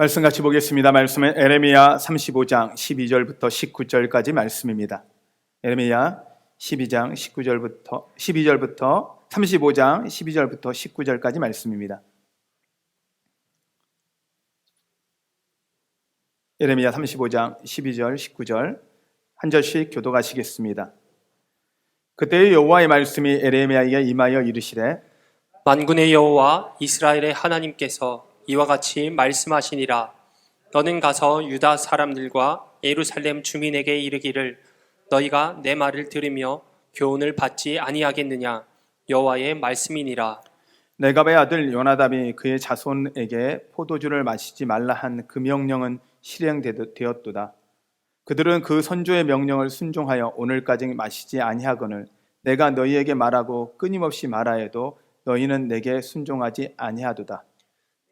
말씀 같이 보겠습니다. 말씀은 에레미야 35장 12절부터 19절까지 말씀입니다. 에레미야 12장 12절부터 35장 12절부터 19절까지 말씀입니다. 에레미야 35장 12절 19절 한 절씩 교독하시겠습니다. 그때의 여호와의 말씀이 에레미야에게 임하여 이르시되 만군의 여호와 이스라엘의 하나님께서 이와 같이 말씀하시니라. 너는 가서 유다 사람들과 예루살렘 주민에게 이르기를 너희가 내 말을 들으며 교훈을 받지 아니하겠느냐. 여호와의 말씀이니라. 레갑의 아들 요나답이 그의 자손에게 포도주를 마시지 말라 한 그 명령은 실행되었도다. 그들은 그 선조의 명령을 순종하여 오늘까지 마시지 아니하거늘 내가 너희에게 말하고 끊임없이 말하여도 너희는 내게 순종하지 아니하도다.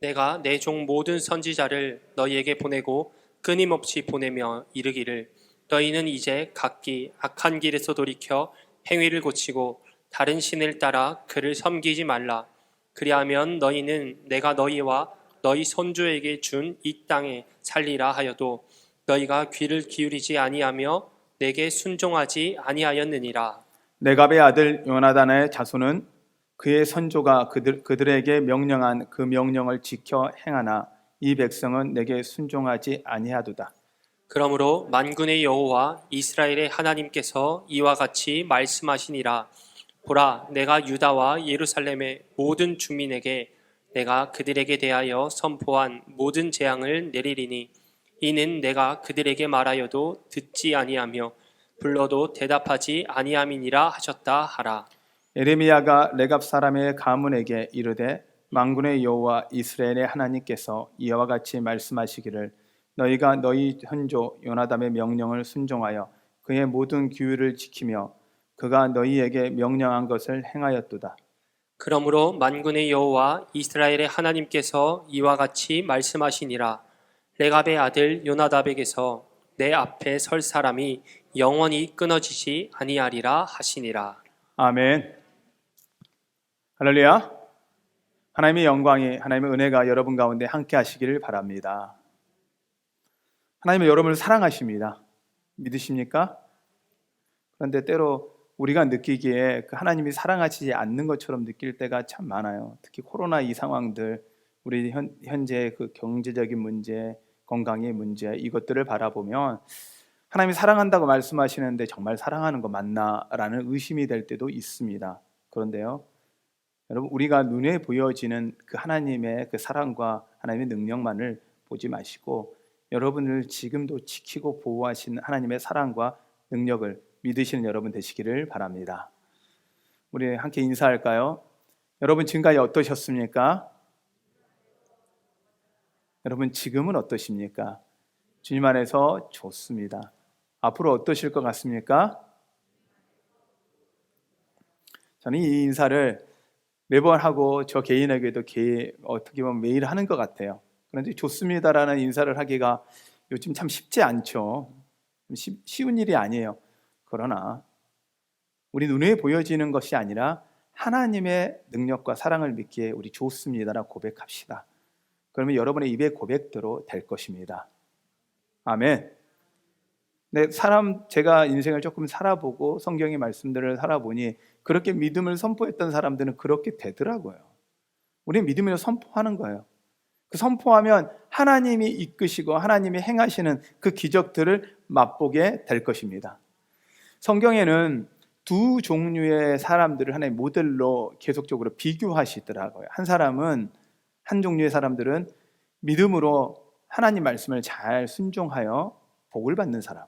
내가 내 종 모든 선지자를 너희에게 보내고 끊임없이 보내며 이르기를 너희는 이제 각기 악한 길에서 돌이켜 행위를 고치고 다른 신을 따라 그를 섬기지 말라. 그리하면 너희는 내가 너희와 너희 손주에게 준 이 땅에 살리라 하여도 너희가 귀를 기울이지 아니하며 내게 순종하지 아니하였느니라. 레갑의 아들 요나단의 자손은 그의 선조가 그들에게 명령한 그 명령을 지켜 행하나 이 백성은 내게 순종하지 아니하도다. 그러므로 만군의 여호와 이스라엘의 하나님께서 이와 같이 말씀하시니라. 보라, 내가 유다와 예루살렘의 모든 주민에게 내가 그들에게 대하여 선포한 모든 재앙을 내리리니 이는 내가 그들에게 말하여도 듣지 아니하며 불러도 대답하지 아니함이니라 하셨다 하라. 에레미야가 레갑 사람의 가문에게 이르되 만군의 여호와 이스라엘의 하나님께서 이와 같이 말씀하시기를 너희가 너희 선조 요나답의 명령을 순종하여 그의 모든 규율을 지키며 그가 너희에게 명령한 것을 행하였도다. 그러므로 만군의 여호와 이스라엘의 하나님께서 이와 같이 말씀하시니라. 레갑의 아들 요나답에게서 내 앞에 설 사람이 영원히 끊어지지 아니하리라 하시니라. 아멘. 할렐루야. 하나님의 영광이, 하나님의 은혜가 여러분 가운데 함께 하시기를 바랍니다. 하나님은 여러분을 사랑하십니다. 믿으십니까? 그런데 때로 우리가 느끼기에 그 하나님이 사랑하시지 않는 것처럼 느낄 때가 참 많아요. 특히 코로나 이 상황들, 우리 현재 그 경제적인 문제, 건강의 문제, 이것들을 바라보면 하나님이 사랑한다고 말씀하시는데 정말 사랑하는 거 맞나라는 의심이 될 때도 있습니다. 그런데요, 여러분, 우리가 눈에 보여지는 그 하나님의 그 사랑과 하나님의 능력만을 보지 마시고 여러분을 지금도 지키고 보호하시는 하나님의 사랑과 능력을 믿으시는 여러분 되시기를 바랍니다. 우리 함께 인사할까요? 여러분 지금까지 어떠셨습니까? 여러분 지금은 어떠십니까? 주님 안에서 좋습니다. 앞으로 어떠실 것 같습니까? 저는 이 인사를 매번 하고 저 개인에게도 어떻게 보면 매일 하는 것 같아요. 그런데 좋습니다라는 인사를 하기가 요즘 참 쉽지 않죠. 쉬운 일이 아니에요. 그러나 우리 눈에 보여지는 것이 아니라 하나님의 능력과 사랑을 믿기에 우리 좋습니다라고 고백합시다. 그러면 여러분의 입의 고백대로 될 것입니다. 아멘. 네, 제가 인생을 조금 살아보고 성경의 말씀들을 살아보니 그렇게 믿음을 선포했던 사람들은 그렇게 되더라고요. 우리는 믿음을 선포하는 거예요. 그 선포하면 하나님이 이끄시고 하나님이 행하시는 그 기적들을 맛보게 될 것입니다. 성경에는 두 종류의 사람들을 하나의 모델로 계속적으로 비교하시더라고요. 한 종류의 사람들은 믿음으로 하나님 말씀을 잘 순종하여 복을 받는 사람.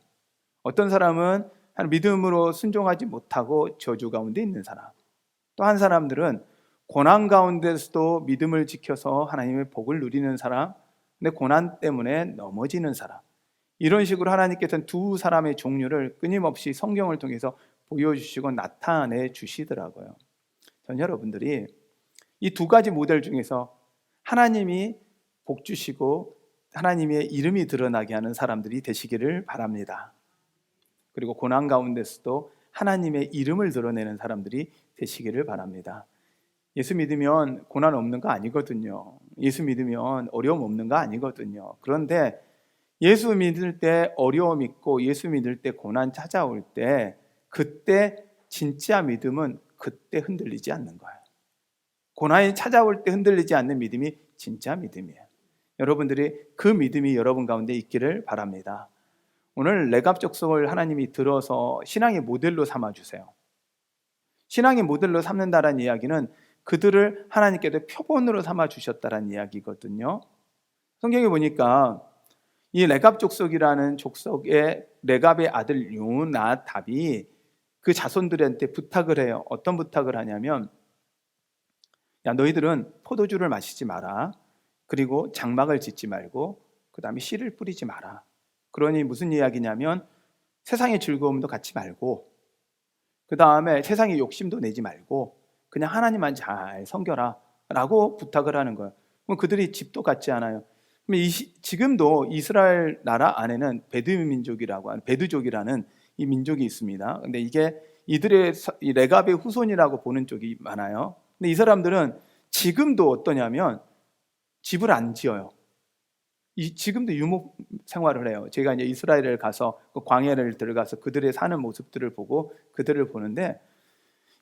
어떤 사람은 믿음으로 순종하지 못하고 저주 가운데 있는 사람. 또 한 사람들은 고난 가운데서도 믿음을 지켜서 하나님의 복을 누리는 사람, 근데 고난 때문에 넘어지는 사람. 이런 식으로 하나님께서는 두 사람의 종류를 끊임없이 성경을 통해서 보여주시고 나타내 주시더라고요. 전 여러분들이 이 두 가지 모델 중에서 하나님이 복 주시고 하나님의 이름이 드러나게 하는 사람들이 되시기를 바랍니다. 그리고 고난 가운데서도 하나님의 이름을 드러내는 사람들이 되시기를 바랍니다. 예수 믿으면 고난 없는 거 아니거든요. 예수 믿으면 어려움 없는 거 아니거든요. 그런데 예수 믿을 때 어려움 있고 예수 믿을 때 고난 찾아올 때 그때 진짜 믿음은 그때 흔들리지 않는 거예요. 고난이 찾아올 때 흔들리지 않는 믿음이 진짜 믿음이에요. 여러분들이 그 믿음이 여러분 가운데 있기를 바랍니다. 오늘 레갑족속을 하나님이 들어서 신앙의 모델로 삼아주세요. 신앙의 모델로 삼는다라는 이야기는 그들을 하나님께서 표본으로 삼아주셨다라는 이야기거든요. 성경에 보니까 이 레갑족속이라는 족속의 레갑의 아들 요나답이 그 자손들한테 부탁을 해요. 어떤 부탁을 하냐면, 야, 너희들은 포도주를 마시지 마라. 그리고 장막을 짓지 말고 그 다음에 씨를 뿌리지 마라. 그러니 무슨 이야기냐면 세상의 즐거움도 갖지 말고 그 다음에 세상의 욕심도 내지 말고 그냥 하나님만 잘 섬겨라 라고 부탁을 하는 거예요. 그럼 그들이 집도 갖지 않아요. 그럼 지금도 이스라엘 나라 안에는 베드족이라는 이 민족이 있습니다. 근데 이게 이들의 이 레갑의 후손이라고 보는 쪽이 많아요. 근데 이 사람들은 지금도 어떠냐면 집을 안 지어요. 지금도 유목 생활을 해요. 제가 이제 이스라엘을 가서 그 광야를 들어가서 그들의 사는 모습들을 보고 그들을 보는데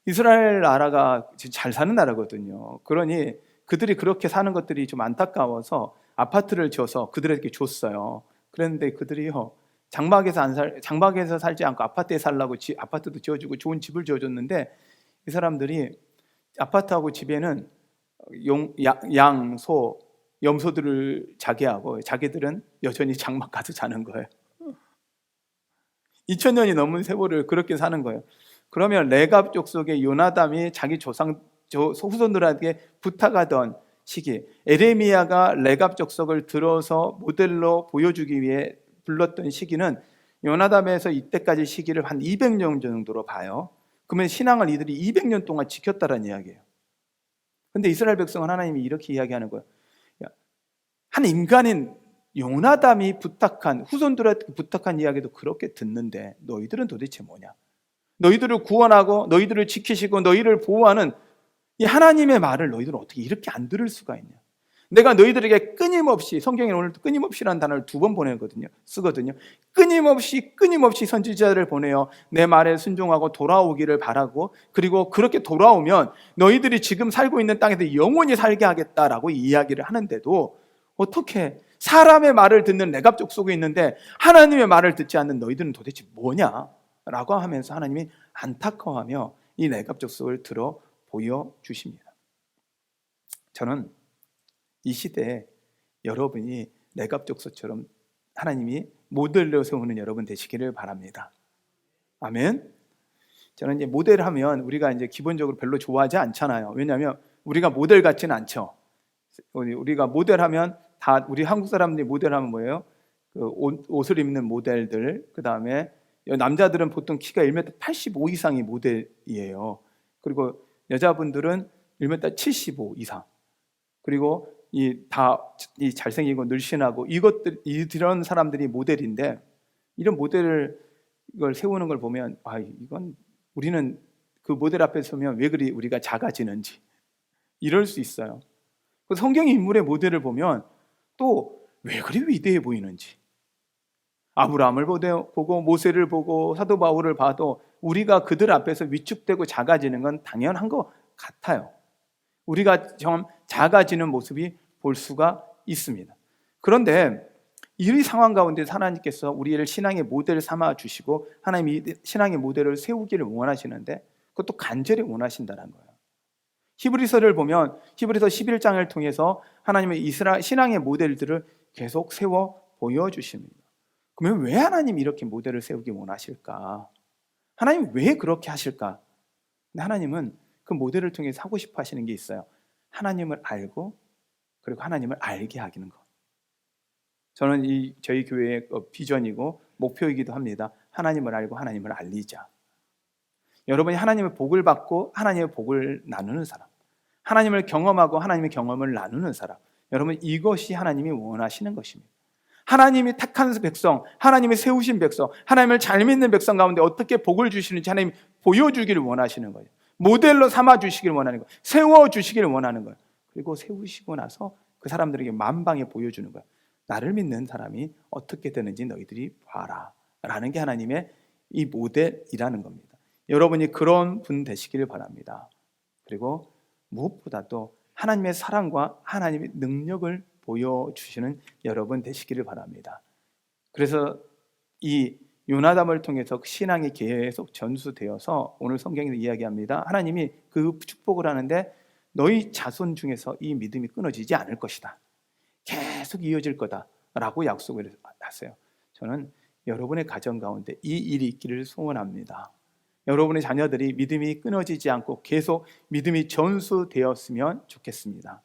이스라엘 나라가 잘 사는 나라거든요. 그러니 그들이 그렇게 사는 것들이 좀 안타까워서 아파트를 지어서 그들에게 줬어요. 그랬는데 그들이요 장막에서 살지 않고 아파트에 살라고 아파트도 지어주고 좋은 집을 지어줬는데 이 사람들이 아파트하고 집에는 양, 소, 염소들을 자게 하고 자기들은 여전히 장막 가서 자는 거예요. 2000년이 넘은 세월을 그렇게 사는 거예요. 그러면 레갑 족속의 요나담이 자기 후손들에게 부탁하던 시기, 에레미야가 레갑 족속을 들어서 모델로 보여주기 위해 불렀던 시기는 요나담에서 이때까지 시기를 한 200년 정도로 봐요. 그러면 신앙을 이들이 200년 동안 지켰다는 이야기예요. 근데 이스라엘 백성은 하나님이 이렇게 이야기하는 거예요. 한 인간인 요나담이 부탁한, 후손들한테 부탁한 이야기도 그렇게 듣는데 너희들은 도대체 뭐냐? 너희들을 구원하고 너희들을 지키시고 너희를 보호하는 이 하나님의 말을 너희들은 어떻게 이렇게 안 들을 수가 있냐? 내가 너희들에게 끊임없이, 성경에 오늘 끊임없이라는 단어를 2번 쓰거든요. 끊임없이 선지자들을 보내어 내 말에 순종하고 돌아오기를 바라고, 그리고 그렇게 돌아오면 너희들이 지금 살고 있는 땅에서 영원히 살게 하겠다라고 이야기를 하는데도 어떻게 사람의 말을 듣는 레갑 족속에 있는데 하나님의 말을 듣지 않는 너희들은 도대체 뭐냐? 라고 하면서 하나님이 안타까워하며 이 레갑 족속을 들어 보여주십니다. 저는 이 시대에 여러분이 레갑 족속처럼 하나님이 모델로 세우는 여러분 되시기를 바랍니다. 아멘. 저는 이제 모델하면 우리가 이제 기본적으로 별로 좋아하지 않잖아요. 왜냐하면 우리가 모델 같지는 않죠. 우리가 모델하면 다 우리 한국 사람들이 모델하면 뭐예요? 그 옷을 입는 모델들, 그 다음에 남자들은 보통 키가 1m 85 이상이 모델이에요. 그리고 여자분들은 1m 75 이상. 그리고 이 잘생기고 늘씬하고 이런 사람들이 모델인데, 이런 모델을 이걸 세우는 걸 보면 이건 우리는 그 모델 앞에 서면 왜 그리 우리가 작아지는지 이럴 수 있어요. 성경 인물의 모델을 보면 또 왜 그리 위대해 보이는지, 아브라함을 보고 모세를 보고 사도 바울을 봐도 우리가 그들 앞에서 위축되고 작아지는 건 당연한 것 같아요. 우리가 좀 작아지는 모습이 볼 수가 있습니다. 그런데 이 상황 가운데 하나님께서 우리를 신앙의 모델을 삼아 주시고 하나님이 신앙의 모델을 세우기를 원하시는데 그것도 간절히 원하신다는 거예요. 히브리서를 보면 히브리서 11장을 통해서 하나님의 신앙의 모델들을 계속 세워 보여주십니다. 그러면 왜 하나님이 이렇게 모델을 세우기 원하실까? 하나님 왜 그렇게 하실까? 근데 하나님은 그 모델을 통해서 하고 싶어 하시는 게 있어요. 하나님을 알고 그리고 하나님을 알게 하기는 것. 저는 저희 교회의 비전이고 목표이기도 합니다. 하나님을 알고 하나님을 알리자. 여러분이 하나님의 복을 받고 하나님의 복을 나누는 사람, 하나님을 경험하고 하나님의 경험을 나누는 사람, 여러분 이것이 하나님이 원하시는 것입니다. 하나님이 택한 백성, 하나님이 세우신 백성, 하나님을 잘 믿는 백성 가운데 어떻게 복을 주시는지 하나님 보여주기를 원하시는 거예요. 모델로 삼아주시기를 원하는 거예요. 세워주시기를 원하는 거예요. 그리고 세우시고 나서 그 사람들에게 만방에 보여주는 거예요. 나를 믿는 사람이 어떻게 되는지 너희들이 봐라 라는 게 하나님의 이 모델이라는 겁니다. 여러분이 그런 분 되시기를 바랍니다. 그리고 무엇보다도 하나님의 사랑과 하나님의 능력을 보여주시는 여러분 되시기를 바랍니다. 그래서 이 요나담을 통해서 신앙이 계속 전수되어서 오늘 성경에서 이야기합니다. 하나님이 그 축복을 하는데 너희 자손 중에서 이 믿음이 끊어지지 않을 것이다, 계속 이어질 거다라고 약속을 하세요. 저는 여러분의 가정 가운데 이 일이 있기를 소원합니다. 여러분의 자녀들이 믿음이 끊어지지 않고 계속 믿음이 전수되었으면 좋겠습니다.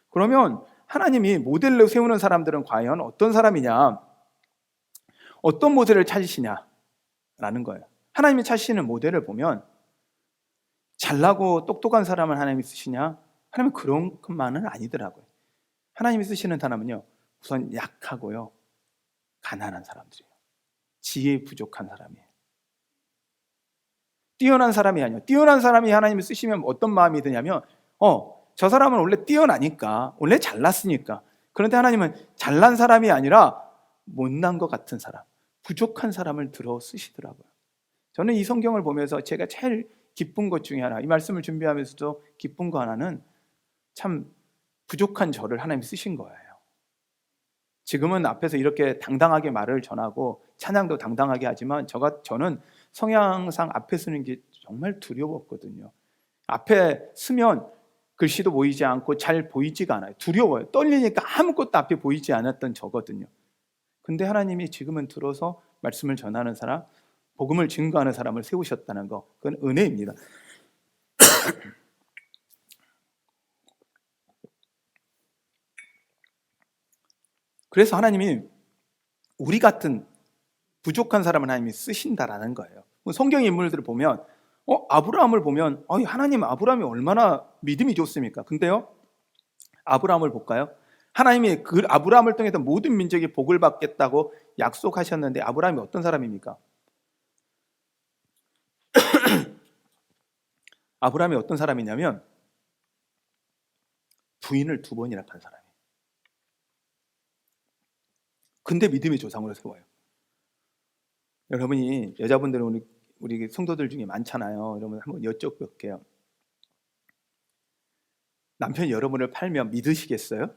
그러면 하나님이 모델로 세우는 사람들은 과연 어떤 사람이냐, 어떤 모델을 찾으시냐라는 거예요. 하나님이 찾으시는 모델을 보면 잘나고 똑똑한 사람을 하나님이 쓰시냐? 하나님은 그런 것만은 아니더라고요. 하나님이 쓰시는 사람은요, 우선 약하고요, 가난한 사람들이에요. 지혜 부족한 사람이에요. 뛰어난 사람이 아니에요. 뛰어난 사람이 하나님을 쓰시면 어떤 마음이 드냐면 저 사람은 원래 뛰어나니까, 원래 잘났으니까. 그런데 하나님은 잘난 사람이 아니라 못난 것 같은 사람, 부족한 사람을 들어 쓰시더라고요. 저는 이 성경을 보면서 제가 제일 기쁜 것 중에 하나, 이 말씀을 준비하면서도 기쁜 거 하나는 참 부족한 저를 하나님이 쓰신 거예요. 지금은 앞에서 이렇게 당당하게 말을 전하고 찬양도 당당하게 하지만 저는 성향상 앞에 서는 게 정말 두려웠거든요. 앞에 서면 글씨도 보이지 않고 잘 보이지가 않아요. 두려워요. 떨리니까 아무것도 앞에 보이지 않았던 저거든요. 근데 하나님이 지금은 들어서 말씀을 전하는 사람, 복음을 증거하는 사람을 세우셨다는 거, 그건 은혜입니다. 그래서 하나님이 우리 같은 부족한 사람을 하나님이 쓰신다라는 거예요. 성경 인물들을 보면 아브라함을 보면 하나님, 아브라함이 얼마나 믿음이 좋습니까? 근데요, 아브라함을 볼까요? 하나님이 그 아브라함을 통해서 모든 민족이 복을 받겠다고 약속하셨는데 아브라함이 어떤 사람입니까? 아브라함이 어떤 사람이냐면 부인을 2번이나 판 사람이에요. 근데 믿음의 조상으로 세워요. 여러분이, 여자분들은 우리 성도들 중에 많잖아요. 여러분 한번 여쭤볼게요. 남편이 여러분을 팔면 믿으시겠어요?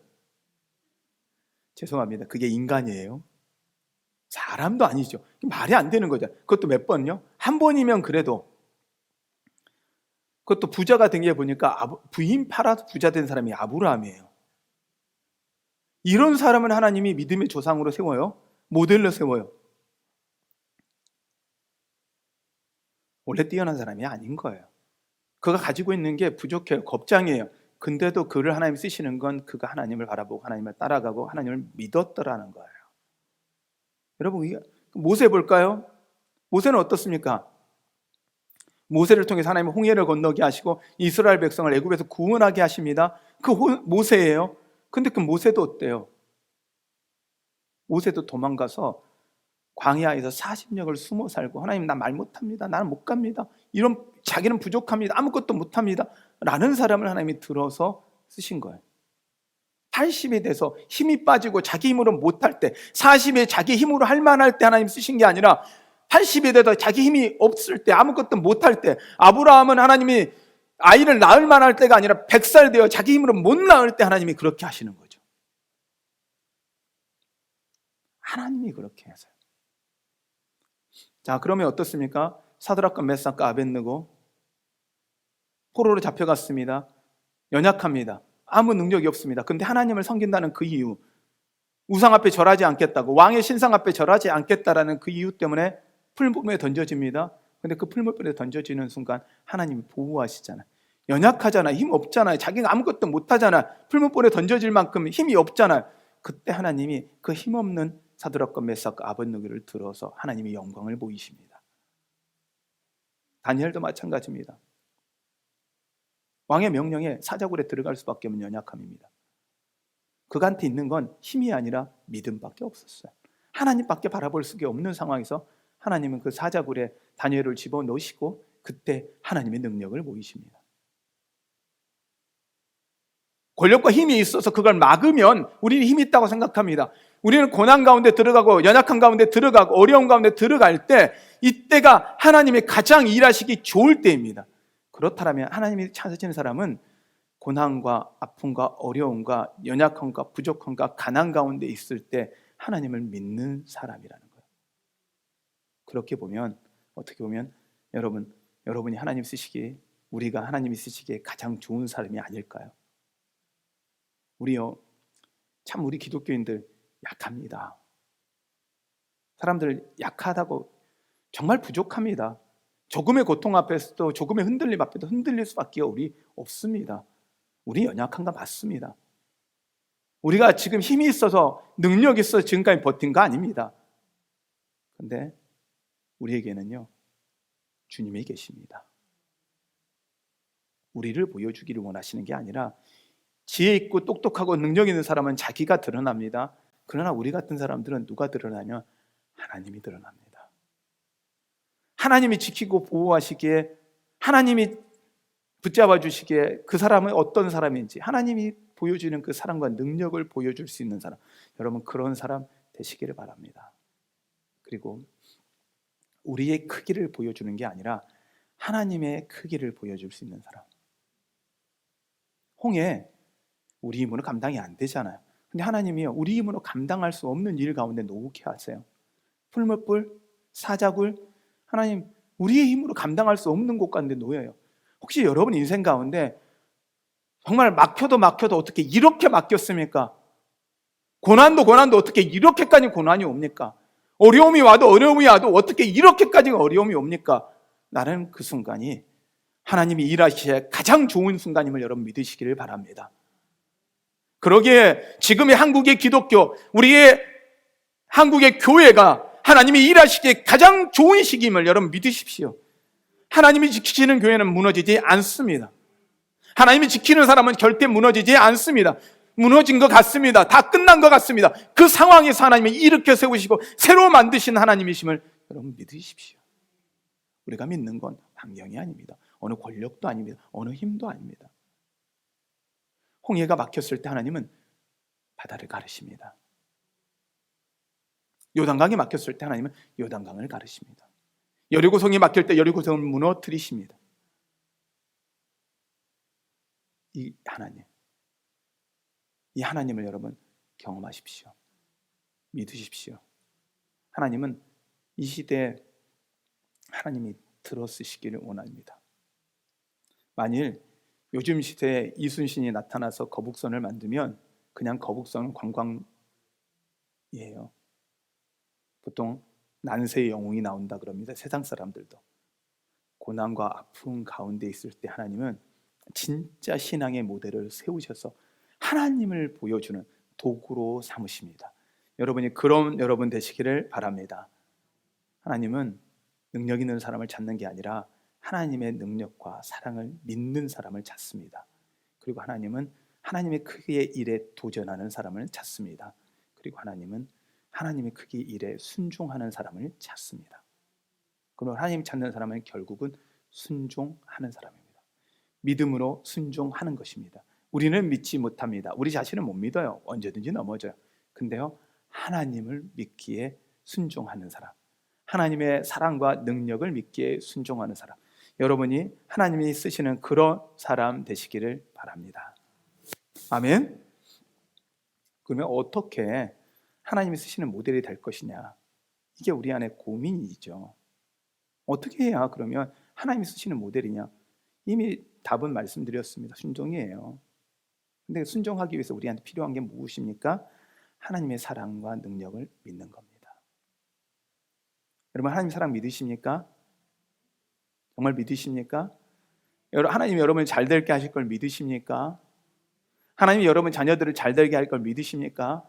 죄송합니다. 그게 인간이에요. 사람도 아니죠. 말이 안 되는 거죠. 그것도 몇 번요? 한 번이면 그래도. 그것도 부자가 된 게 보니까 부인 팔아서 부자 된 사람이 아브라함이에요. 이런 사람을 하나님이 믿음의 조상으로 세워요. 모델로 세워요. 원래 뛰어난 사람이 아닌 거예요. 그가 가지고 있는 게 부족해요. 겁장이에요. 근데도 그를 하나님 쓰시는 건 그가 하나님을 바라보고 하나님을 따라가고 하나님을 믿었더라는 거예요. 여러분, 모세 볼까요? 모세는 어떻습니까? 모세를 통해서 하나님은 홍해를 건너게 하시고 이스라엘 백성을 애굽에서 구원하게 하십니다. 그 모세예요. 근데 그 모세도 어때요? 모세도 도망가서 광야에서 40년을 숨어 살고, 하나님 나 말 못합니다, 나는 못 갑니다, 이런, 자기는 부족합니다, 아무것도 못합니다 라는 사람을 하나님이 들어서 쓰신 거예요. 80이 돼서 힘이 빠지고 자기 힘으로 못할 때, 40에 자기 힘으로 할 만할 때 하나님 쓰신 게 아니라 80이 돼도 자기 힘이 없을 때, 아무것도 못할 때, 아브라함은 하나님이 아이를 낳을 만할 때가 아니라 100살 되어 자기 힘으로 못 낳을 때 하나님이 그렇게 하시는 거죠. 하나님이 그렇게 하세요. 자, 그러면 어떻습니까? 사드락과 메삭과 아벳느고 포로로 잡혀갔습니다. 연약합니다. 아무 능력이 없습니다. 근데 하나님을 섬긴다는 그 이유, 우상 앞에 절하지 않겠다고, 왕의 신상 앞에 절하지 않겠다라는 그 이유 때문에 풀무불에 던져집니다. 근데 그 풀무불에 던져지는 순간 하나님이 보호하시잖아요. 연약하잖아요. 힘 없잖아요. 자기가 아무것도 못하잖아요. 풀무불에 던져질 만큼 힘이 없잖아요. 그때 하나님이 그 힘없는 사드락과 메삭과 아벳느고를 들어서 하나님이 영광을 보이십니다. 다니엘도 마찬가지입니다. 왕의 명령에 사자굴에 들어갈 수밖에 없는 연약함입니다. 그한테 있는 건 힘이 아니라 믿음밖에 없었어요. 하나님밖에 바라볼 수가 없는 상황에서 하나님은 그 사자굴에 다니엘을 집어넣으시고, 그때 하나님의 능력을 보이십니다. 권력과 힘이 있어서 그걸 막으면 우리는 힘이 있다고 생각합니다. 우리는 고난 가운데 들어가고 연약한 가운데 들어가고 어려운 가운데 들어갈 때 이때가 하나님이 가장 일하시기 좋을 때입니다. 그렇다면 하나님이 찾으시는 사람은 고난과 아픔과 어려움과 연약함과 부족함과 가난 가운데 있을 때 하나님을 믿는 사람이라는 거예요. 그렇게 보면 어떻게 보면 여러분이 하나님 쓰시기에 우리가 하나님이 쓰시기에 가장 좋은 사람이 아닐까요? 우리요 참 우리 기독교인들 약합니다. 사람들 약하다고 정말 부족합니다. 조금의 고통 앞에서도 조금의 흔들림 앞에도 흔들릴 수밖에 우리 없습니다. 우리 연약한 거 맞습니다. 우리가 지금 힘이 있어서 능력이 있어서 지금까지 버틴 거 아닙니다. 그런데 우리에게는요 주님이 계십니다. 우리를 보여주기를 원하시는 게 아니라 지혜 있고 똑똑하고 능력 있는 사람은 자기가 드러납니다. 그러나 우리 같은 사람들은 누가 드러나냐? 하나님이 드러납니다. 하나님이 지키고 보호하시기에, 하나님이 붙잡아 주시기에 그 사람은 어떤 사람인지 하나님이 보여주는 그 사랑과 능력을 보여줄 수 있는 사람, 여러분 그런 사람 되시기를 바랍니다. 그리고 우리의 크기를 보여주는 게 아니라 하나님의 크기를 보여줄 수 있는 사람. 홍해 우리 힘으로 감당이 안 되잖아요. 근데 하나님이요 우리 힘으로 감당할 수 없는 일 가운데 놓게 하세요. 풀무불, 사자굴, 하나님 우리의 힘으로 감당할 수 없는 곳 가운데 놓여요. 혹시 여러분 인생 가운데 정말 막혀도 어떻게 이렇게 막혔습니까? 고난도 어떻게 이렇게까지 고난이 옵니까? 어려움이 와도 어떻게 이렇게까지 어려움이 옵니까? 나는 그 순간이 하나님이 일하시기에 가장 좋은 순간임을 여러분 믿으시기를 바랍니다. 그러기에 지금의 한국의 기독교, 우리의 한국의 교회가 하나님이 일하시기에 가장 좋은 시기임을 여러분 믿으십시오. 하나님이 지키시는 교회는 무너지지 않습니다. 하나님이 지키는 사람은 절대 무너지지 않습니다. 무너진 것 같습니다. 다 끝난 것 같습니다. 그 상황에서 하나님이 일으켜 세우시고 새로 만드신 하나님이심을 여러분 믿으십시오. 우리가 믿는 건 환경이 아닙니다. 어느 권력도 아닙니다. 어느 힘도 아닙니다. 홍해가 막혔을 때 하나님은 바다를 가르십니다. 요단강이 막혔을 때 하나님은 요단강을 가르십니다. 여리고성이 막힐 때 여리고성을 무너뜨리십니다. 이 하나님을 여러분 경험하십시오. 믿으십시오. 하나님은 이 시대에 하나님이 들어쓰시기를 원합니다. 만일 요즘 시대에 이순신이 나타나서 거북선을 만들면 그냥 거북선은 관광이에요. 보통 난세의 영웅이 나온다 그럽니다. 세상 사람들도. 고난과 아픔 가운데 있을 때 하나님은 진짜 신앙의 모델을 세우셔서 하나님을 보여주는 도구로 삼으십니다. 여러분이 그런 여러분 되시기를 바랍니다. 하나님은 능력 있는 사람을 찾는 게 아니라 하나님의 능력과 사랑을 믿는 사람을 찾습니다. 그리고 하나님은 하나님의 크기의 일에 도전하는 사람을 찾습니다. 그리고 하나님은 하나님의 크기 일에 순종하는 사람을 찾습니다. 그럼 하나님 찾는 사람은 결국은 순종하는 사람입니다. 믿음으로 순종하는 것입니다. 우리는 믿지 못합니다. 우리 자신은 못 믿어요. 언제든지 넘어져요. 근데요, 하나님을 믿기에 순종하는 사람, 하나님의 사랑과 능력을 믿기에 순종하는 사람, 여러분이 하나님이 쓰시는 그런 사람 되시기를 바랍니다. 아멘. 그러면 어떻게 하나님이 쓰시는 모델이 될 것이냐, 이게 우리 안에 고민이죠. 어떻게 해야 그러면 하나님이 쓰시는 모델이냐? 이미 답은 말씀드렸습니다. 순종이에요. 근데 순종하기 위해서 우리한테 필요한 게 무엇입니까? 하나님의 사랑과 능력을 믿는 겁니다. 여러분 하나님 사랑 믿으십니까? 정말 믿으십니까? 하나님이 여러분을 잘 되게 하실 걸 믿으십니까? 하나님이 여러분 자녀들을 잘 되게 할 걸 믿으십니까?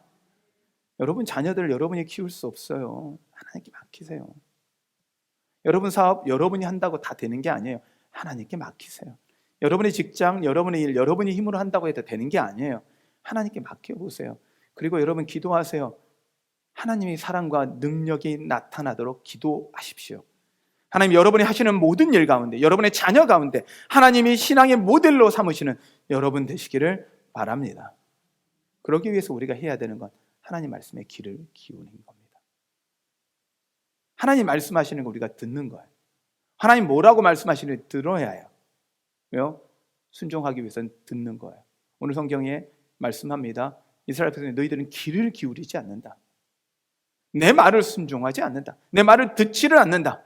여러분 자녀들을 여러분이 키울 수 없어요. 하나님께 맡기세요. 여러분 사업 여러분이 한다고 다 되는 게 아니에요. 하나님께 맡기세요. 여러분의 직장, 여러분의 일, 여러분이 힘으로 한다고 해도 되는 게 아니에요. 하나님께 맡겨보세요. 그리고 여러분 기도하세요. 하나님의 사랑과 능력이 나타나도록 기도하십시오. 하나님 여러분이 하시는 모든 일 가운데, 여러분의 자녀 가운데 하나님이 신앙의 모델로 삼으시는 여러분 되시기를 바랍니다. 그러기 위해서 우리가 해야 되는 건 하나님 말씀에 귀를 기우는 겁니다. 하나님 말씀하시는 거 우리가 듣는 거예요. 하나님 뭐라고 말씀하시는지 들어야 해요. 왜요? 순종하기 위해서는 듣는 거예요. 오늘 성경에 말씀합니다. 이스라엘 백성이 너희들은 귀를 기울이지 않는다. 내 말을 순종하지 않는다. 내 말을 듣지를 않는다.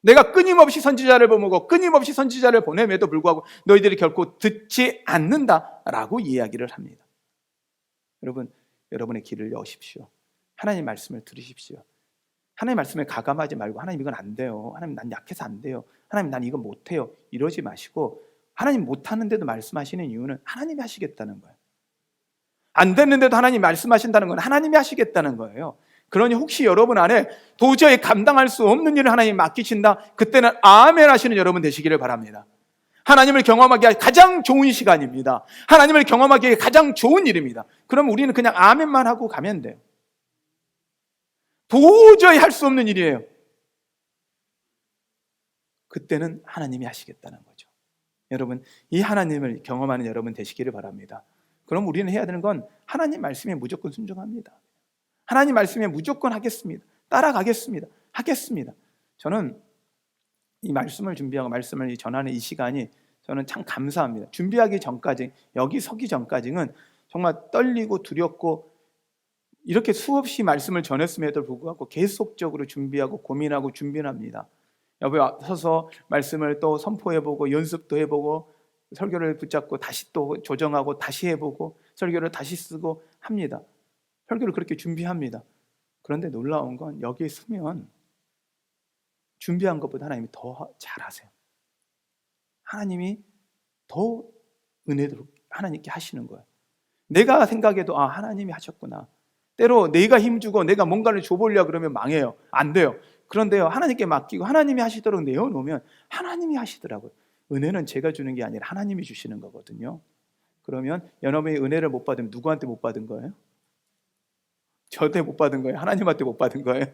내가 끊임없이 선지자를 보내고 끊임없이 선지자를 보냄에도 불구하고 너희들이 결코 듣지 않는다라고 이야기를 합니다. 여러분, 여러분의 귀를 여십시오. 하나님 말씀을 들으십시오. 하나님 말씀에 가감하지 말고 하나님 이건 안 돼요. 하나님 난 약해서 안 돼요. 하나님 난 이거 못해요. 이러지 마시고 하나님 못하는데도 말씀하시는 이유는 하나님이 하시겠다는 거예요. 안 됐는데도 하나님이 말씀하신다는 건 하나님이 하시겠다는 거예요. 그러니 혹시 여러분 안에 도저히 감당할 수 없는 일을 하나님이 맡기신다, 그때는 아멘 하시는 여러분 되시기를 바랍니다. 하나님을 경험하기에 가장 좋은 시간입니다. 하나님을 경험하기에 가장 좋은 일입니다. 그럼 우리는 그냥 아멘만 하고 가면 돼요. 도저히 할 수 없는 일이에요. 그때는 하나님이 하시겠다는 거죠. 여러분, 이 하나님을 경험하는 여러분 되시기를 바랍니다. 그럼 우리는 해야 되는 건 하나님 말씀에 무조건 순종합니다. 하나님 말씀에 무조건 하겠습니다. 따라가겠습니다. 하겠습니다. 저는 이 말씀을 준비하고 말씀을 전하는 이 시간이 저는 참 감사합니다. 준비하기 전까지, 여기 서기 전까지는 정말 떨리고 두렵고 이렇게 수없이 말씀을 전했음에도 불구하고 계속적으로 준비하고 고민하고 준비합니다. 옆에 서서 말씀을 또 선포해보고 연습도 해보고 설교를 붙잡고 다시 또 조정하고 다시 해보고 설교를 다시 쓰고 합니다. 설교를 그렇게 준비합니다. 그런데 놀라운 건 여기에 서면 준비한 것보다 하나님이 더 잘하세요. 하나님이 더 은혜로 하나님께 하시는 거예요. 내가 생각해도 하나님이 하셨구나. 때로 내가 힘주고 내가 뭔가를 줘보려고 그러면 망해요. 안 돼요. 그런데요, 하나님께 맡기고 하나님이 하시도록 내어놓으면 하나님이 하시더라고요. 은혜는 제가 주는 게 아니라 하나님이 주시는 거거든요. 그러면 여러분이 은혜를 못 받으면 누구한테 못 받은 거예요? 저한테 못 받은 거예요? 하나님한테 못 받은 거예요?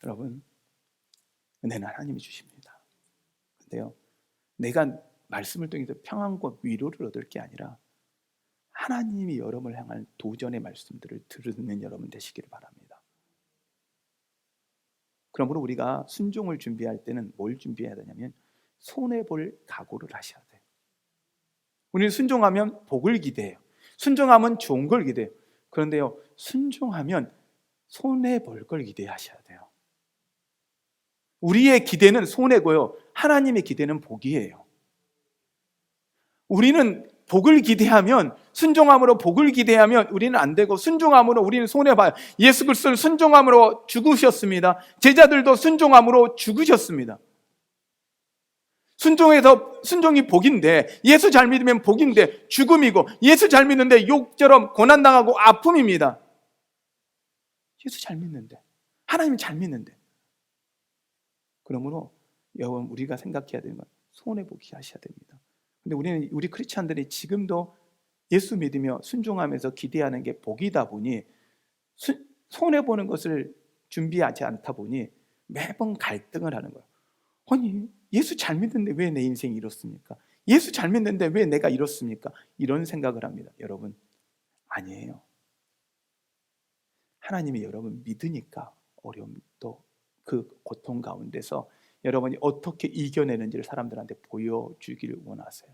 여러분, 은혜는 하나님이 주십니다. 근데요, 내가 말씀을 통해서 평안과 위로를 얻을 게 아니라 하나님이 여러분을 향한 도전의 말씀들을 들으는 여러분 되시기를 바랍니다. 그러므로 우리가 순종을 준비할 때는 뭘 준비해야 되냐면 손해볼 각오를 하셔야 돼요. 우리는 순종하면 복을 기대해요. 순종하면 좋은 걸 기대해요. 그런데요, 순종하면 손해볼 걸 기대하셔야 돼요. 우리의 기대는 손해고요, 하나님의 기대는 복이에요. 우리는 복을 기대하면, 순종함으로 복을 기대하면 우리는 안 되고, 순종함으로 우리는 손해봐요. 예수 그리스도는 순종함으로 죽으셨습니다. 제자들도 순종함으로 죽으셨습니다. 순종이 복인데, 예수 잘 믿으면 복인데 죽음이고, 예수 잘 믿는데 욕처럼 고난당하고 아픔입니다. 예수 잘 믿는데, 하나님 잘 믿는데. 그러므로 여러분, 우리가 생각해야 되는 건 손해보기 하셔야 됩니다. 근데 우리 크리스찬들이 지금도 예수 믿으며 순종하면서 기대하는 게 복이다 보니 손해보는 것을 준비하지 않다 보니 매번 갈등을 하는 거예요. 아니, 예수 잘 믿는데 왜 내 인생이 이렇습니까? 예수 잘 믿는데 왜 내가 이렇습니까? 이런 생각을 합니다. 여러분, 아니에요. 하나님이 여러분 믿으니까 어려움도 그 고통 가운데서 여러분이 어떻게 이겨내는지를 사람들한테 보여주기를 원하세요.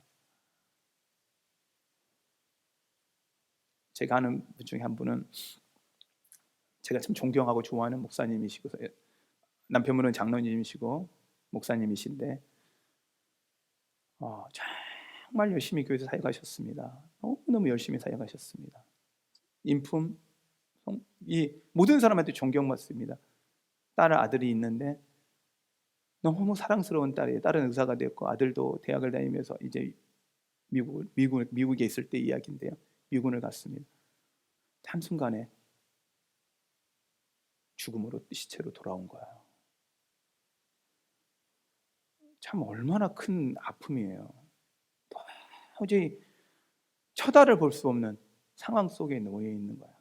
제가 아는 분 중에 한 분은 제가 참 존경하고 좋아하는 목사님이시고, 남편분은 장로님이시고 목사님이신데 정말 열심히 교회에서 사역하셨습니다. 너무너무 열심히 사역하셨습니다. 인품, 이 모든 사람한테 존경받습니다. 아들이 있는데 너무 사랑스러운 딸이에요. 딸은 의사가 됐고 아들도 대학을 다니면서 이제 미국에 있을 때 이야기인데요, 미군을 갔습니다. 한순간에 죽음으로, 시체로 돌아온 거예요. 참 얼마나 큰 아픔이에요. 도저히 쳐다를 볼 수 없는 상황 속에 놓여 있는 거예요.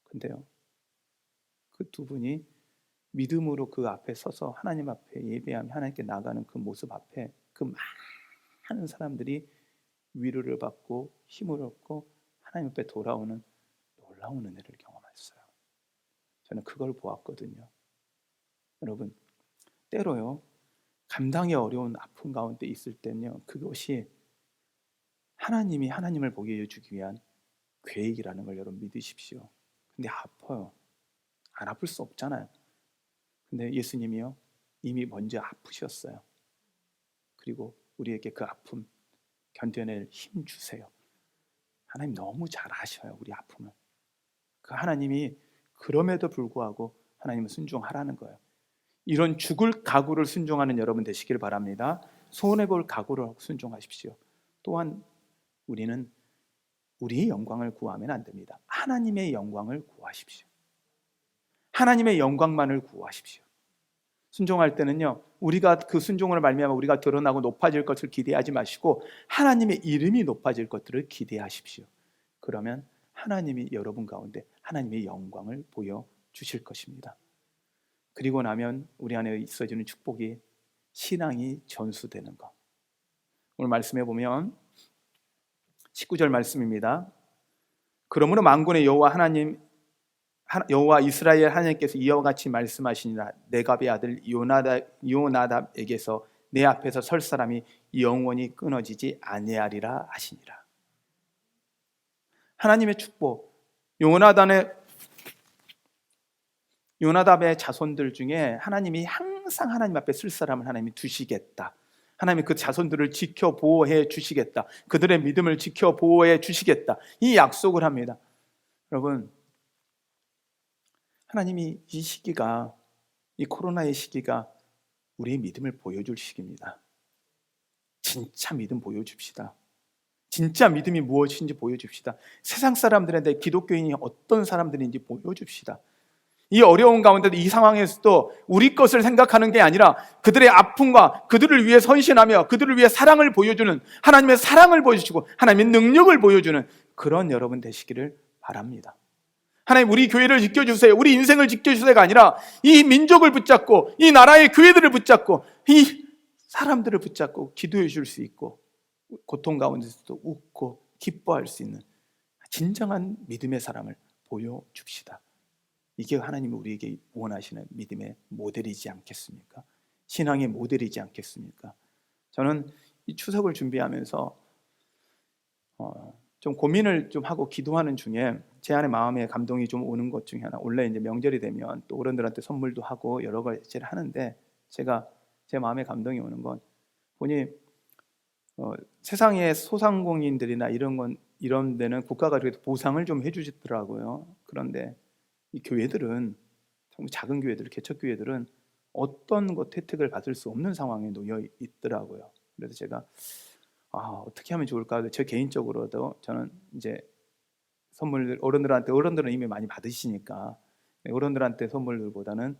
근데요, 그 두 분이 믿음으로 그 앞에 서서 하나님 앞에 예배하며 하나님께 나가는 그 모습 앞에 그 많은 사람들이 위로를 받고 힘을 얻고 하나님 앞에 돌아오는 놀라운 은혜를 경험했어요. 저는 그걸 보았거든요. 여러분, 때로요, 감당이 어려운 아픔 가운데 있을 때는요, 그것이 하나님이 하나님을 보게 해주기 위한 계획이라는 걸 여러분 믿으십시오. 근데 아파요. 안 아플 수 없잖아요. 근데 예수님이요, 이미 먼저 아프셨어요. 그리고 우리에게 그 아픔 견뎌낼 힘 주세요. 하나님 너무 잘 아셔요, 우리 아픔을. 그 하나님이 그럼에도 불구하고 하나님은 순종하라는 거예요. 이런 죽을 각오를 순종하는 여러분 되시길 바랍니다. 손해볼 각오를 하고 순종하십시오. 또한 우리는 우리의 영광을 구하면 안 됩니다. 하나님의 영광을 구하십시오. 하나님의 영광만을 구하십시오. 순종할 때는요, 우리가 그 순종을 말미암아 우리가 드러나고 높아질 것을 기대하지 마시고 하나님의 이름이 높아질 것들을 기대하십시오. 그러면 하나님이 여러분 가운데 하나님의 영광을 보여주실 것입니다. 그리고 나면 우리 안에 있어지는 축복이 신앙이 전수되는 것. 오늘 말씀해 보면 19절 말씀입니다. 그러므로 만군의 여호와 이스라엘 하나님께서 이와 같이 말씀하시니라. 네갑의 아들 요나답에게서 내 앞에서 설 사람이 영원히 끊어지지 아니하리라 하시니라. 하나님의 축복, 요나답의 자손들 중에 하나님이 항상 하나님 앞에 쓸 사람을 하나님이 두시겠다. 하나님이 그 자손들을 지켜 보호해 주시겠다. 그들의 믿음을 지켜 보호해 주시겠다. 이 약속을 합니다. 여러분, 하나님이 이 시기가, 이 코로나의 시기가 우리의 믿음을 보여줄 시기입니다. 진짜 믿음 보여줍시다. 진짜 믿음이 무엇인지 보여줍시다. 세상 사람들한테 기독교인이 어떤 사람들인지 보여줍시다. 이 어려운 가운데도, 이 상황에서도 우리 것을 생각하는 게 아니라 그들의 아픔과 그들을 위해 헌신하며 그들을 위해 사랑을 보여주는, 하나님의 사랑을 보여주시고 하나님의 능력을 보여주는 그런 여러분 되시기를 바랍니다. 하나님, 우리 교회를 지켜주세요, 우리 인생을 지켜주세요가 아니라 이 민족을 붙잡고 이 나라의 교회들을 붙잡고 이 사람들을 붙잡고 기도해 줄 수 있고 고통 가운데서도 웃고 기뻐할 수 있는 진정한 믿음의 사람을 보여줍시다. 이게 하나님이 우리에게 원하시는 믿음의 모델이지 않겠습니까? 신앙의 모델이지 않겠습니까? 저는 이 추석을 준비하면서 좀 고민을 좀 하고 기도하는 중에 제 안에 마음에 감동이 좀 오는 것 중에 하나, 원래 이제 명절이 되면 또 어른들한테 선물도 하고 여러 가지를 하는데 제 마음에 감동이 오는 건 보니 세상의 소상공인들이나 이런 데는 국가가 그래도 보상을 좀 해주시더라고요. 그런데 이 교회들은, 정말 작은 교회들, 개척교회들은 어떤 것 혜택을 받을 수 없는 상황에 놓여 있더라고요. 그래서 제가 어떻게 하면 좋을까? 저 개인적으로도 저는 이제 어른들은 이미 많이 받으시니까 어른들한테 선물보다는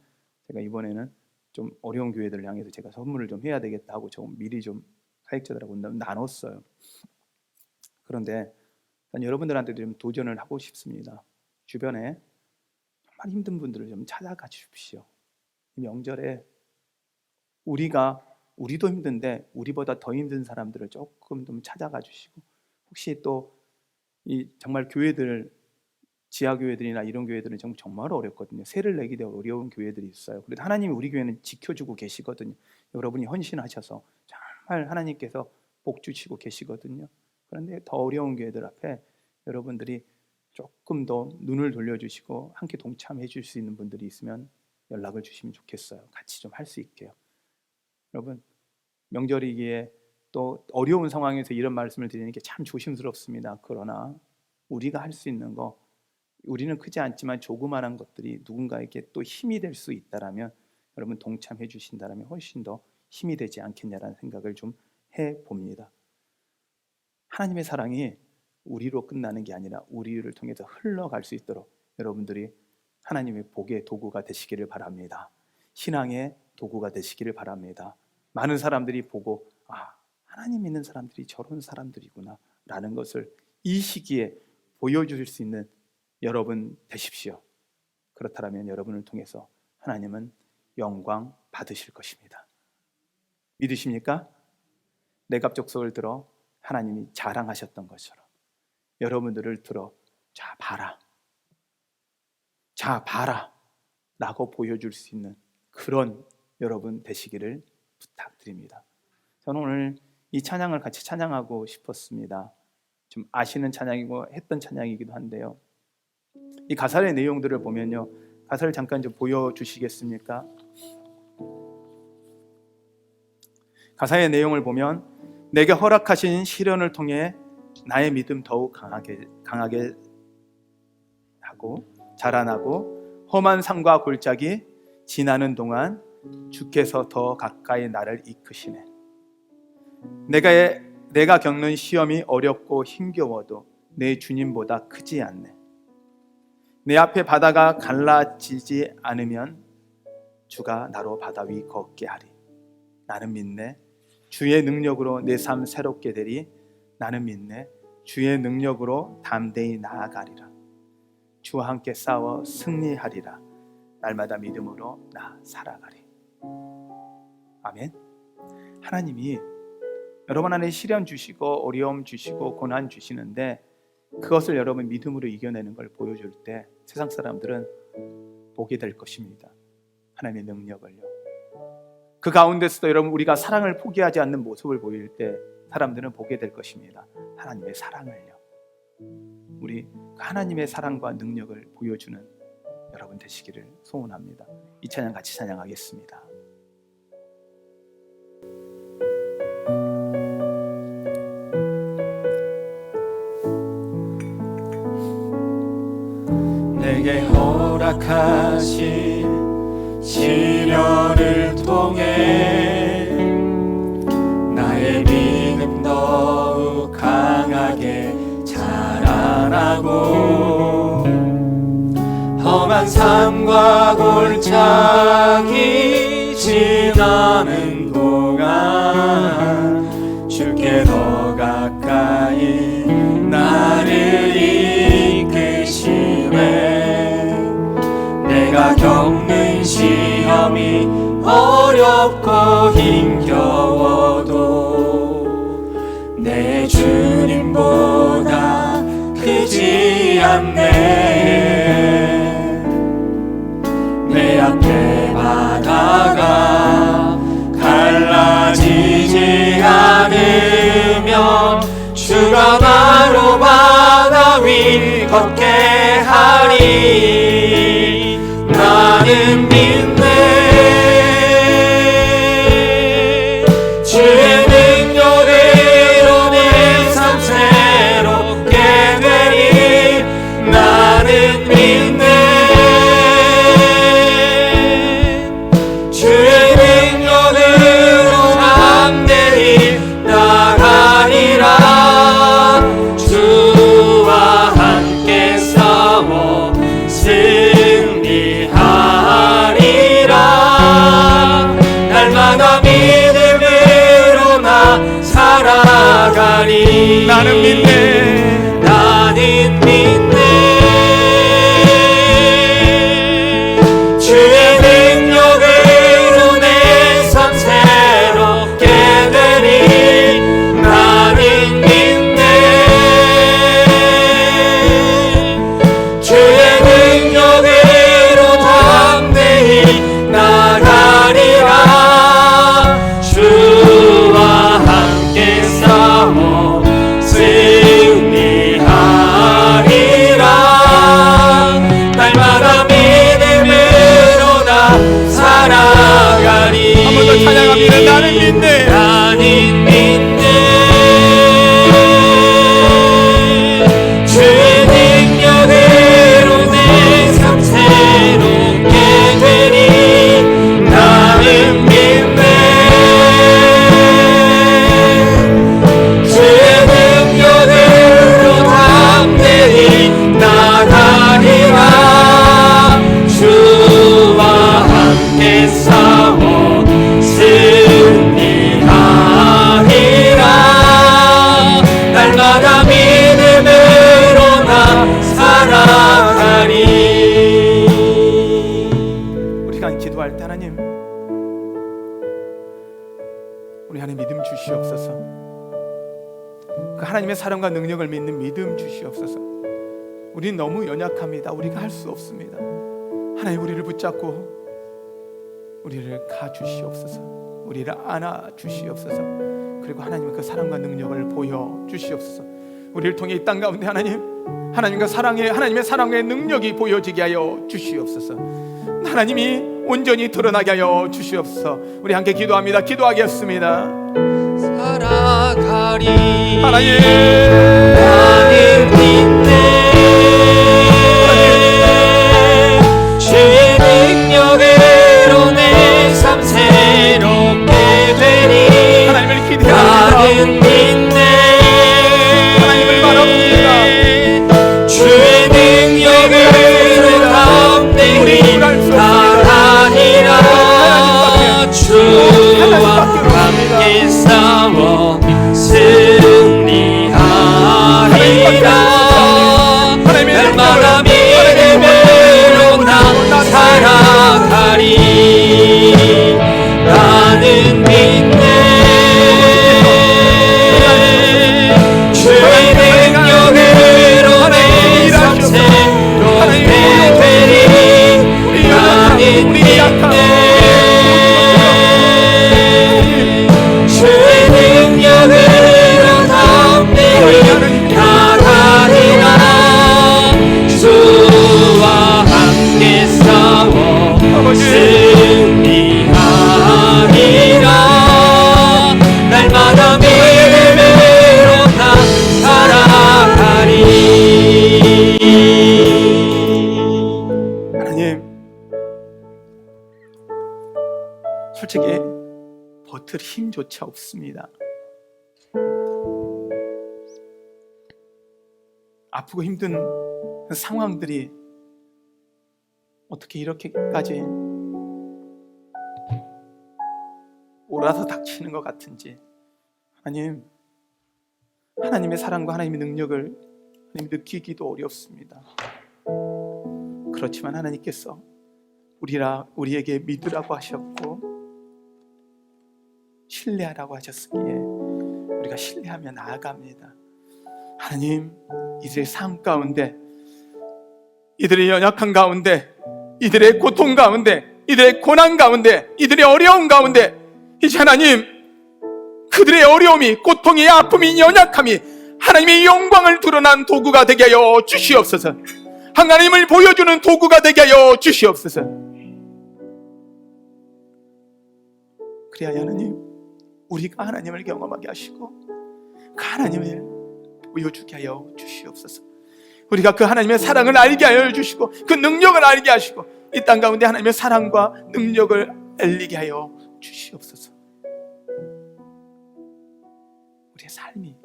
제가 이번에는 좀 어려운 교회들을 향해서 제가 선물을 좀 해야 되겠다 하고 좀 미리 좀 사역자들하고 나눴어요. 그런데 여러분들한테도 좀 도전을 하고 싶습니다. 주변에 정말 힘든 분들을 좀 찾아가 주십시오. 이 명절에 우리도 힘든데 우리보다 더 힘든 사람들을 조금 좀 찾아가 주시고, 혹시 또 이 정말 교회들, 지하교회들이나 이런 교회들은 정말 어렵거든요. 세를 내기도 어려운 교회들이 있어요. 그래도 하나님이 우리 교회는 지켜주고 계시거든요. 여러분이 헌신하셔서 정말 하나님께서 복 주시고 계시거든요. 그런데 더 어려운 교회들 앞에 여러분들이 조금 더 눈을 돌려주시고 함께 동참해 줄 수 있는 분들이 있으면 연락을 주시면 좋겠어요. 같이 좀 할 수 있게요. 여러분, 명절이기에 또 어려운 상황에서 이런 말씀을 드리는 게 참 조심스럽습니다. 그러나 우리가 할 수 있는 거, 우리는 크지 않지만 조그마한 것들이 누군가에게 또 힘이 될 수 있다라면 여러분 동참해 주신다면 훨씬 더 힘이 되지 않겠냐라는 생각을 좀 해봅니다. 하나님의 사랑이 우리로 끝나는 게 아니라 우리를 통해서 흘러갈 수 있도록 여러분들이 하나님의 복의 도구가 되시기를 바랍니다. 신앙의 도구가 되시기를 바랍니다. 많은 사람들이 보고 하나님 믿는 사람들이 저런 사람들이구나 라는 것을 이 시기에 보여주실 수 있는 여러분 되십시오. 그렇다면 여러분을 통해서 하나님은 영광 받으실 것입니다. 믿으십니까? 레갑 족속을 들어 하나님이 자랑하셨던 것처럼 여러분들을 들어 자 봐라 라고 보여줄 수 있는 그런 여러분 되시기를 부탁드립니다. 저는 오늘 이 찬양을 같이 찬양하고 싶었습니다. 좀 아시는 찬양이고 했던 찬양이기도 한데요, 이 가사의 내용들을 보면요, 가사를 잠깐 좀 보여주시겠습니까? 가사의 내용을 보면 내게 허락하신 시련을 통해 나의 믿음 더욱 강하게 하고 자라나고 험한 산과 골짜기 지나는 동안 주께서 더 가까이 나를 이끄시네. 내가 겪는 시험이 어렵고 힘겨워도 내 주님보다 크지 않네. 내 앞에 바다가 갈라지지 않으면 주가 나로 바다 위 걷게 하리. 나는 믿네. 주의 능력으로 내 삶 새롭게 되리. 나는 믿네. 주의 능력으로 담대히 나아가리라. 주와 함께 싸워 승리하리라. 날마다 믿음으로 나 살아가리. 아멘. 하나님이 여러분 안에 시련 주시고 어려움 주시고 고난 주시는데 그것을 여러분 믿음으로 이겨내는 걸 보여줄 때 세상 사람들은 보게 될 것입니다. 하나님의 능력을요. 그 가운데서도 여러분 우리가 사랑을 포기하지 않는 모습을 보일 때 사람들은 보게 될 것입니다. 하나님의 사랑을요. 우리 하나님의 사랑과 능력을 보여주는 여러분 되시기를 소원합니다. 이 찬양 같이 찬양하겠습니다. 내게 허락하신 시련을 통해 나의 믿음 더욱 강하게 자라나고 험한 삶과 골짜기 지나는 동안 주께 더 가까이 나를 이끄시네. 내가 겪는 시험이 어렵고 힘겨워도 내 주님보다 크지 않네. 내 앞에 바다가 갈라지지 않으면 주가 나로 바다 위 걷게 하리. 나는 믿네. 주의 능력으로 내 삶 새롭게 되리. 나는 믿네. 주의 능력으로 담대히 나가리라. 주와 함께 싸워 승리하리라. 날마다 믿음으로 나 살아가리. 나는 믿네. 나는 믿네. 주의 능력으로 내 삶 새롭게 되리. 나는 믿네. 주의 능력으로 담대히 나가리라. 주와 함께 싸워 승리하리라. 날마다 믿음으로 나 살아가리. 한 번 더 찬양합니다. 나는 믿네. 나는 믿네. 주의 능력으로 내 삶 새롭게 되리. 나는 믿네. 주의 능력으로 담대히 나가리라. 주와 함께 싸워 승리하리라. 날마다 믿음으로 나 살아가리. 우리가 기도할 때 하나님, 우리 안에 믿음 주시옵소서. 그 하나님의 사랑과 능력을 믿는 믿음 주시옵소서. 우리는 너무 연약합니다. 우리가 할 수 없습니다. 하나님, 우리를 붙잡고 우리를 가주시옵소서. 우리를 안아주시옵소서. 그리고 하나님 그 사랑과 능력을 보여주시옵소서. 우리를 통해 이 땅 가운데 하나님의 사랑의 능력이 보여지게 하여 주시옵소서. 하나님이 온전히 드러나게 하여 주시옵소서. 우리 함께 기도합니다. 기도하겠습니다. 살아가리 하나님, 나는 믿네 주의 능력으로 내 삶 새롭게 되리. 하나님을 나는 기대합니다. 믿네 하나님을 바랍니다. 주의 능력으로 담대히 나가리라. 주와 함께 싸워 승리하리라. 날마다 믿음으로 나 살아가리. 나는 믿네 주의 능력으로 내 삶 새롭게 되리. 나는 믿네 주의 능력으로 담대히 나가리라. 주와 함께 싸워 승리하리라. 날마다 믿음으로 나 살아가리. 하나님, 솔직히 버틸 힘조차 없습니다. 아프고 힘든 상황들이 어떻게 이렇게까지 몰아서 닥치는 것 같은지, 하나님의 사랑과 하나님의 능력을 느끼기도 어렵습니다. 그렇지만 하나님께서 우리에게 믿으라고 하셨고 신뢰하라고 하셨기에 우리가 신뢰하며 나아갑니다. 하나님, 이들의 삶 가운데, 이들의 연약한 가운데, 이들의 고통 가운데, 이들의 고난 가운데, 이들의 어려움 가운데, 이제 하나님, 그들의 어려움이, 고통이, 아픔이, 연약함이 하나님의 영광을 드러난 도구가 되게 하여 주시옵소서. 하나님을 보여주는 도구가 되게 하여 주시옵소서. 그래야 하나님, 우리가 하나님을 경험하게 하시고 그 하나님을 보여주게 하여 주시옵소서. 우리가 그 하나님의 사랑을 알게 하여 주시고 그 능력을 알게 하시고 이 땅 가운데 하나님의 사랑과 능력을 알리게 하여 주시옵소서. 우리의 삶이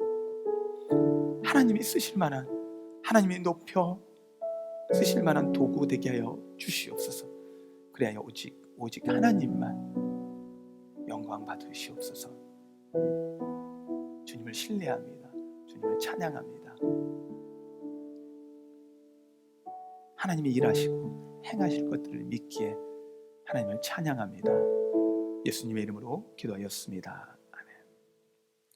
하나님이 쓰실 만한, 하나님이 높여 쓰실 만한 도구 되게 하여 주시옵소서. 그래야 오직 하나님만 영광 받으시옵소서. 주님을 신뢰합니다. 주님을 찬양합니다. 하나님이 일하시고 행하실 것들을 믿기에 하나님을 찬양합니다. 예수님의 이름으로 기도하였습니다.